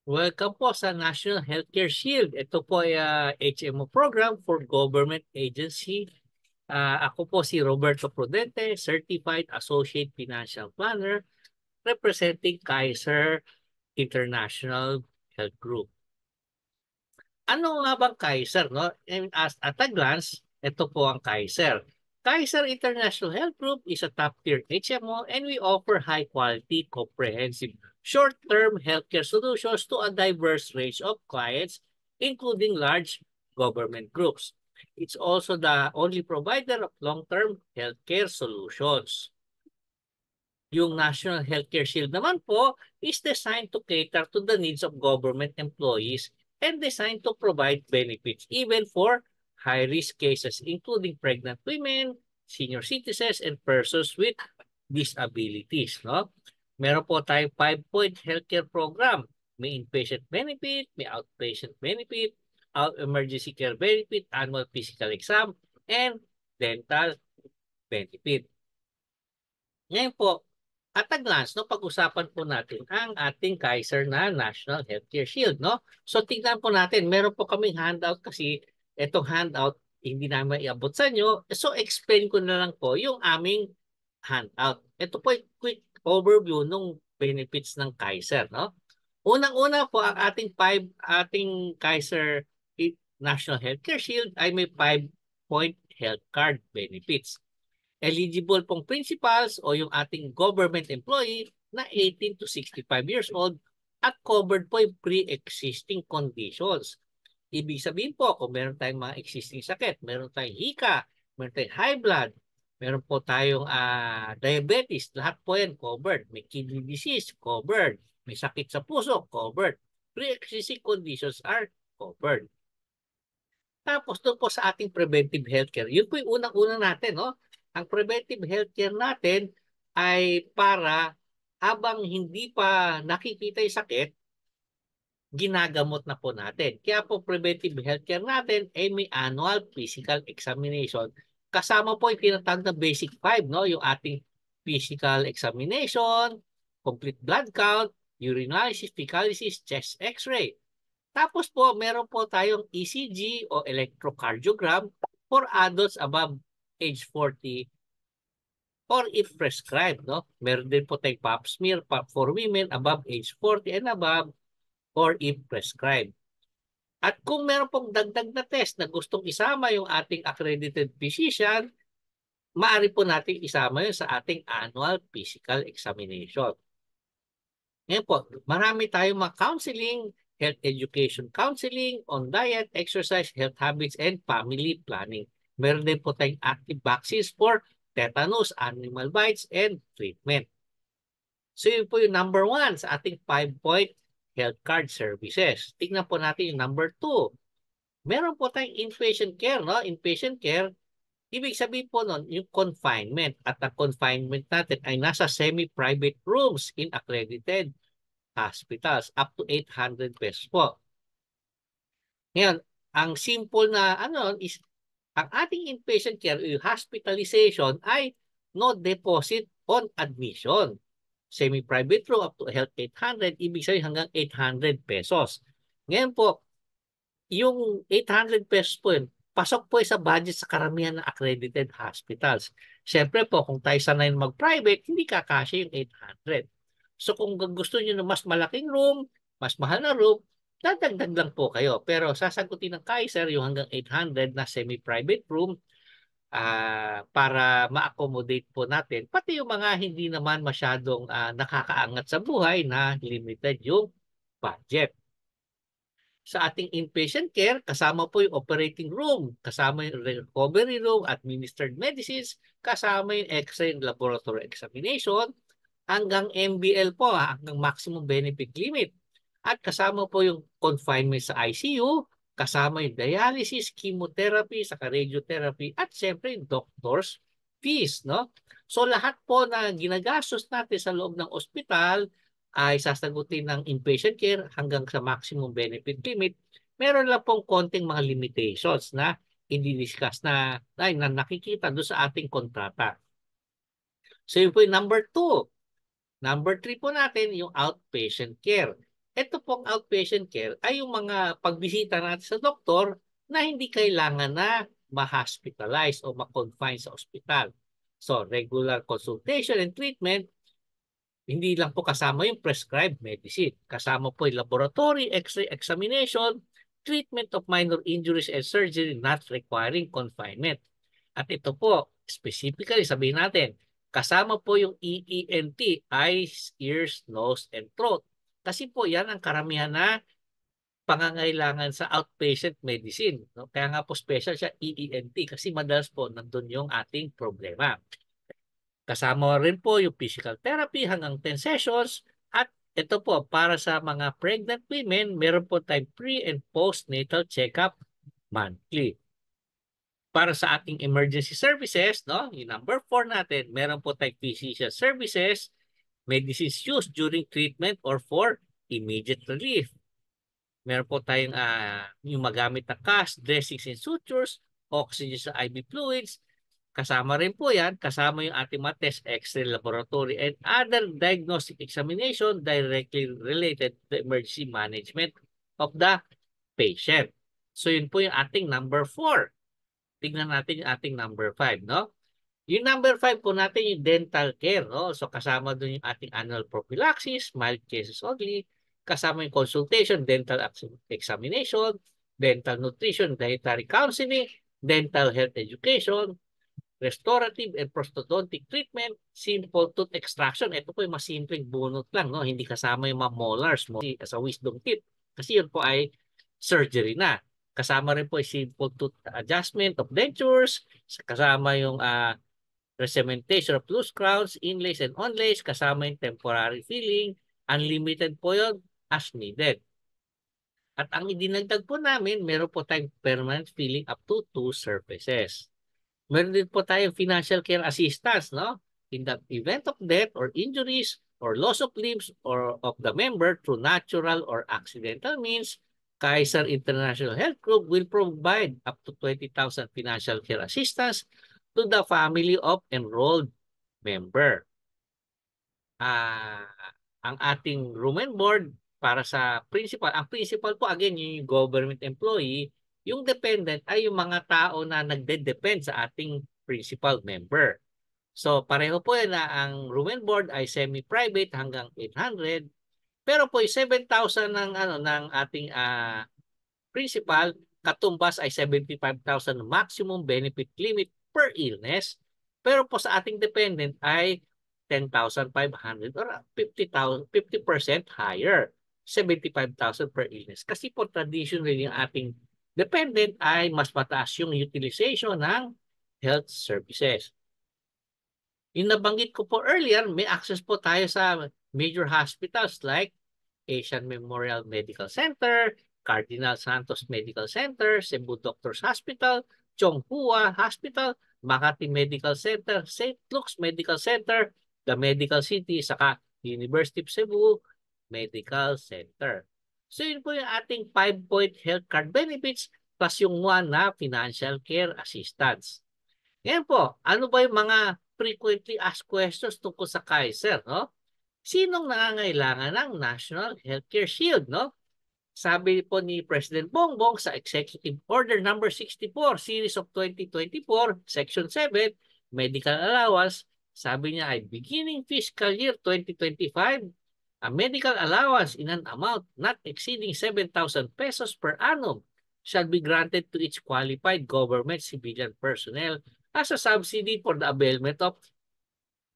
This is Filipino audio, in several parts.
Welcome po sa National Healthcare Shield. Ito po ay HMO program for government agency. Ako po si Roberto Prudente, Certified Associate Financial Planner representing Kaiser International Health Group. Ano nga bang Kaiser, no? And at a glance, ito po ang Kaiser. Kaiser International Health Group is a top-tier HMO and we offer high-quality, comprehensive, short-term healthcare solutions to a diverse range of clients, including large government groups. It's also the only provider of long-term healthcare solutions. Yung National Healthcare Shield naman po is designed to cater to the needs of government employees and designed to provide benefits even for high-risk cases including pregnant women, senior citizens, and persons with disabilities. No? Meron po tayong 5-point healthcare program. May inpatient benefit, may outpatient benefit, emergency care benefit, annual physical exam, and dental benefit. Ngayon po, at a glance, no, pag-usapan po natin ang ating Kaiser na National Healthcare Shield. No? So tingnan po natin, meron po kaming handout kasi itong handout hindi namin iabot sa inyo. So explain ko na lang po yung aming handout. Ito po ay quick overview ng benefits ng Kaiser. No? Unang-una po ang ating Kaiser National Healthcare Shield ay may 5-point health card benefits. Eligible pong principals o yung ating government employee na 18 to 65 years old at covered po yung pre-existing conditions. Ibig sabihin po, kung meron tayong mga existing sakit, meron tayong hika, meron tayong high blood, meron po tayong diabetes, lahat po yan covered. May kidney disease, covered. May sakit sa puso, covered. Pre-existing conditions are covered. Tapos doon po sa ating preventive healthcare, yun po yung unang-una natin, no? Ang preventive healthcare natin ay para habang hindi pa nakikita yung sakit, ginagamot na po natin. Kaya po preventive healthcare natin ay may annual physical examination. Kasama po yung tinatawag na basic 5, no? Yung ating physical examination, complete blood count, urinalysis, fecalysis, chest x-ray. Tapos po, meron po tayong ECG o electrocardiogram for adults above age 40 or if prescribed. No? Meron din po tayong pap smear for women above age 40 and above or if prescribed. At kung meron pong dagdag na test na gustong isama yung ating accredited physician, maaari po natin isama yun sa ating annual physical examination. Ngayon po, marami tayong mga counseling, health education counseling on diet, exercise, health habits, and family planning. Meron din po tayong active vaccines for tetanus, animal bites, and treatment. So yun po yung number 1 sa ating 5-point health card services. Tingnan po natin yung number 2. Meron po tayong inpatient care. No? Inpatient care, ibig sabihin po nun, yung confinement. At ang confinement natin ay nasa semi-private rooms in accredited hospitals up to 800 pesos po. Ngayon, ang simple na is ang ating inpatient care yung hospitalization ay no deposit on admission. Semi-private room up to health 800, ibig sabihin hanggang 800 pesos. Ngayon po, yung 800 pesos po yun, pasok po sa budget sa karamihan ng accredited hospitals. Siyempre po, kung tayo sanay mag-private, hindi kakasya yung 800. So kung gusto niyo ng mas malaking room, mas mahal na room, dadagdag lang po kayo. Pero sasagutin ng Kaiser yung hanggang 800 na semi-private room para ma-accommodate po natin. Pati yung mga hindi naman masyadong nakakaangat sa buhay na limited yung budget. Sa ating inpatient care, kasama po yung operating room, kasama yung recovery room, administered medicines, kasama yung x-ray and laboratory examination, hanggang MBL po, hanggang maximum benefit limit. At kasama po yung confinement sa ICU, kasama yung dialysis, chemotherapy, saka radiotherapy, at siyempre yung doctor's fees. No? So lahat po na ginagastos natin sa loob ng ospital ay sasagutin ng inpatient care hanggang sa maximum benefit limit. Meron lang pong konting mga limitations na i-discuss na nakikita doon sa ating kontrata. So yun po yung number 2. Number 3 po natin yung outpatient care. Ito pong outpatient care ay yung mga pagbisita natin sa doktor na hindi kailangan na ma-hospitalize o ma-confine sa ospital. So, regular consultation and treatment, hindi lang po kasama yung prescribed medicine. Kasama po yung laboratory, X-ray examination, treatment of minor injuries and surgery not requiring confinement. At ito po, specifically sabihin natin, kasama po yung EENT, eyes, ears, nose, and throat. Kasi po yan ang karamihan na pangangailangan sa outpatient medicine. No? Kaya nga po special siya EENT kasi madalas po nandun yung ating problema. Kasama rin po yung physical therapy hanggang 10 sessions at ito po para sa mga pregnant women, meron po tayong pre- and postnatal check-up monthly. Para sa ating emergency services, no, yung number 4 natin, meron po tayong physician services, medicines used during treatment or for immediate relief. Meron po tayong yung magamit na cast, dressings and sutures, oxygen sa IV fluids. Kasama rin po yan, kasama yung ating mga test, X-ray laboratory, and other diagnostic examination directly related to the emergency management of the patient. So yun po yung ating number 4. Tingnan natin yung ating number 5, no? Yung number 5 po natin yung dental care, no? So kasama doon yung ating annual prophylaxis, mild cases only, kasama yung consultation, dental examination, dental nutrition, dietary counseling, dental health education, restorative and prosthodontic treatment, simple tooth extraction. Ito po yung mas simpleng bunot lang, no? Hindi kasama yung mga molars mo sa wisdom teeth. Kasi yun po ay surgery na. Kasama rin po yung simple tooth adjustment of dentures, kasama yung recementation of loose crowns, inlays and onlays, kasama yung temporary filling, unlimited po yun as needed. At ang idinagdag po namin, meron po tayong permanent filling up to 2 surfaces. Meron din po tayong financial care assistance, no? In the event of death or injuries or loss of limbs or of the member through natural or accidental means, Kaiser International Health Group will provide up to 20,000 financial care assistance to the family of enrolled member. Ang ating room and board para sa principal, ang principal po again yung government employee, yung dependent ay yung mga tao na nagde-depend sa ating principal member. So pareho po yan na ang room and board ay semi-private hanggang 800, pero po yung 7,000 ng ating principal, katumbas ay 75,000 maximum benefit limit per illness. Pero po sa ating dependent ay 10,500 or 50,000, 50% higher. 75,000 per illness. Kasi po traditionally yung ating dependent ay mas mataas yung utilization ng health services. Yung nabanggit ko po earlier, may access po tayo sa major hospitals like Asian Memorial Medical Center, Cardinal Santos Medical Center, Cebu Doctors Hospital, Chonghua Hospital, Makati Medical Center, St. Luke's Medical Center, The Medical City, saka University of Cebu Medical Center. So yun po yung ating 5-point health card benefits plus yung 1 na financial care assistance. Ngayon po, ano ba yung mga frequently asked questions tungkol sa Kaiser, no? Sinong nangangailangan ng National Healthcare Shield, no? Sabi po ni President Bongbong sa Executive Order number 64, Series of 2024, Section 7, Medical Allowance, sabi niya ay beginning fiscal year 2025, a medical allowance in an amount not exceeding 7,000 pesos per annum shall be granted to each qualified government civilian personnel as a subsidy for the availment of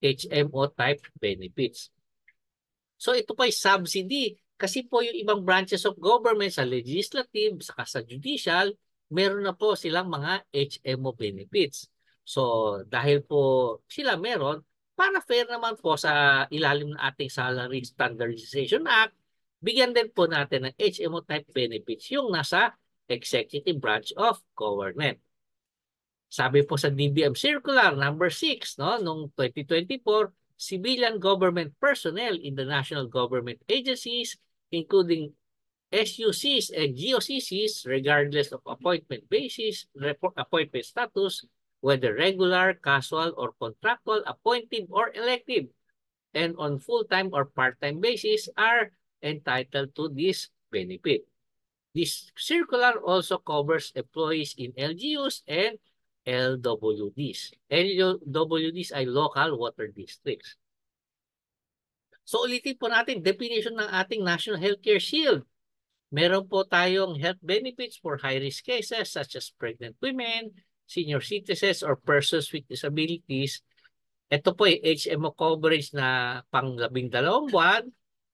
HMO-type benefits. So ito po ay subsidy kasi po yung ibang branches of government sa legislative saka sa judicial, meron na po silang mga HMO benefits. So dahil po sila meron, para fair naman po sa ilalim ng ating Salary Standardization Act, bigyan din po natin ng HMO type benefits yung nasa executive branch of government. Sabi po sa DBM Circular number 6, no, noong 2024, civilian government personnel in the national government agencies, including SUCs and GOCCs, regardless of appointment basis, appointment status, whether regular, casual, or contractual, appointed, or elective, and on full-time or part-time basis, are entitled to this benefit. This circular also covers employees in LGUs and LWDs. LWDs ay local water districts. So ulitin po natin, definition ng ating National Healthcare Shield. Meron po tayong health benefits for high-risk cases such as pregnant women, senior citizens, or persons with disabilities. Ito po ay HMO coverage na pang 12 buwan.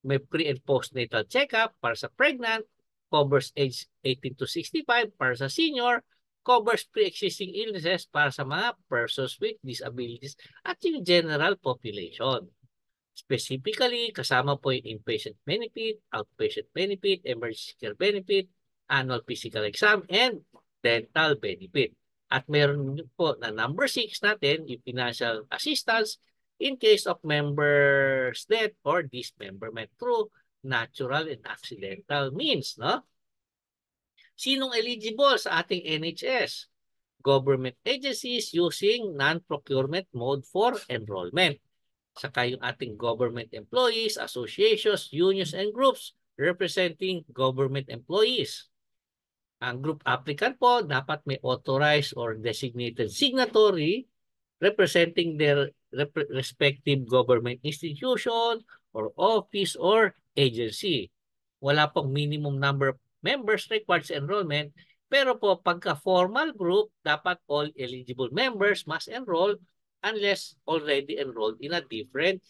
May pre- and postnatal check-up para sa pregnant, covers age 18 to 65 para sa senior, covers pre-existing illnesses para sa mga persons with disabilities at yung general population. Specifically, kasama po yung inpatient benefit, outpatient benefit, emergency care benefit, annual physical exam, and dental benefit. At meron po na number 6 natin, yung financial assistance in case of member's death or dismemberment through natural and accidental means, no? Sinong eligible sa ating NHS? Government agencies using non-procurement mode for enrollment. Saka yung ating government employees, associations, unions, and groups representing government employees. Ang group applicant po dapat may authorized or designated signatory representing their respective government institution or office or agency. Wala pong minimum number of members required sa enrollment, pero po pagka formal group, dapat all eligible members must enroll unless already enrolled in a different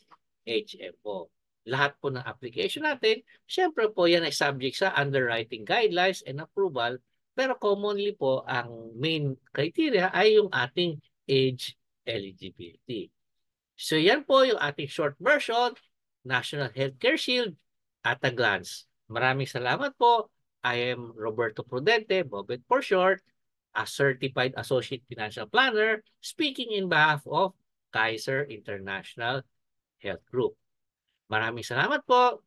HMO. Lahat po ng application natin, syempre po yan ay subject sa underwriting guidelines and approval, pero commonly po ang main criteria ay yung ating age eligibility. So yan po yung ating short version, National Healthcare Shield at a glance. Maraming salamat po. I am Roberto Prudente, Bobet for short, a certified associate financial planner, speaking in behalf of Kaiser International Health Group. Maraming salamat po.